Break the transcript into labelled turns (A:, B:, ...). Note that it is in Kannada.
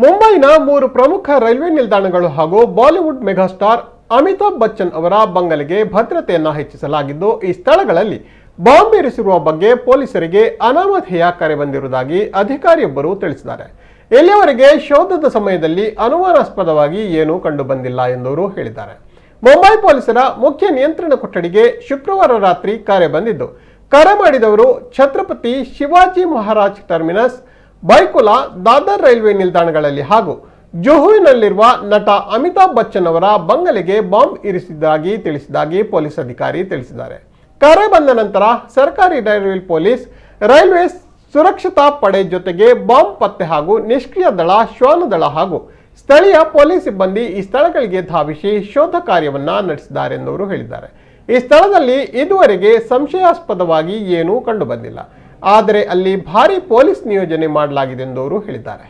A: ಮುಂಬೈನ 3 ಪ್ರಮುಖ ರೈಲ್ವೆ ನಿಲ್ದಾಣಗಳು ಹಾಗೂ ಬಾಲಿವುಡ್ ಮೆಗಾಸ್ಟಾರ್ ಅಮಿತಾಬ್ ಬಚ್ಚನ್ ಅವರ ಬಂಗಲೆಗೆ ಭದ್ರತೆಯನ್ನು ಹೆಚ್ಚಿಸಲಾಗಿದ್ದು, ಈ ಸ್ಥಳಗಳಲ್ಲಿ ಬಾಂಬ್ ಇರಿಸಿರುವ ಬಗ್ಗೆ ಪೊಲೀಸರಿಗೆ ಅನಾಮಧೇಯ ಕರೆ ಬಂದಿರುವುದಾಗಿ ಅಧಿಕಾರಿಯೊಬ್ಬರು ತಿಳಿಸಿದ್ದಾರೆ. ಇಲ್ಲಿಯವರೆಗೆ ಶೋಧದ ಸಮಯದಲ್ಲಿ ಅನುಮಾನಾಸ್ಪದವಾಗಿ ಏನೂ ಕಂಡು ಬಂದಿಲ್ಲ ಎಂದು ಹೇಳಿದ್ದಾರೆ. ಮುಂಬೈ ಪೊಲೀಸರ ಮುಖ್ಯ ನಿಯಂತ್ರಣ ಕೊಠಡಿಗೆ ಶುಕ್ರವಾರ ರಾತ್ರಿ ಕರೆ ಬಂದಿದ್ದು, ಕರೆ ಮಾಡಿದವರು ಛತ್ರಪತಿ ಶಿವಾಜಿ ಮಹಾರಾಜ್ ಟರ್ಮಿನಸ್, ಬೈಕುಲಾ, ದಾದರ್ ರೈಲ್ವೆ ನಿಲ್ದಾಣಗಳಲ್ಲಿ ಹಾಗೂ ಜುಹುವಿನಲ್ಲಿರುವ ನಟ ಅಮಿತಾಬ್ ಬಚ್ಚನ್ ಅವರ ಬಂಗಲೆಗೆ ಬಾಂಬ್ ಇರಿಸಿದ್ದಾಗಿ ತಿಳಿಸಿದ್ದಾಗಿ ಪೊಲೀಸ್ ಅಧಿಕಾರಿ ತಿಳಿಸಿದ್ದಾರೆ. ಕರೆ ಬಂದ ನಂತರ ಸರ್ಕಾರಿ ರೈಲ್ವೆ ಪೊಲೀಸ್, ರೈಲ್ವೆ ಸುರಕ್ಷತಾ ಪಡೆ ಜೊತೆಗೆ ಬಾಂಬ್ ಪತ್ತೆ ಹಾಗೂ ನಿಷ್ಕ್ರಿಯ ದಳ, ಶ್ವಾನ ದಳ ಹಾಗೂ ಸ್ಥಳೀಯ ಪೊಲೀಸ್ ಸಿಬ್ಬಂದಿ ಈ ಸ್ಥಳಗಳಿಗೆ ಧಾವಿಸಿ ಶೋಧ ಕಾರ್ಯವನ್ನ ನಡೆಸಿದ್ದಾರೆ ಎಂದು ಹೇಳಿದ್ದಾರೆ. ಈ ಸ್ಥಳದಲ್ಲಿ ಇದುವರೆಗೆ ಸಂಶಯಾಸ್ಪದವಾಗಿ ಏನೂ ಕಂಡು ಬಂದಿಲ್ಲ, ಆದರೆ ಅಲ್ಲಿ ಭಾರಿ ಪೊಲೀಸ್ ನಿಯೋಜನೆ ಮಾಡಲಾಗಿದೆ ಎಂದು ಹೇಳಿದ್ದಾರೆ.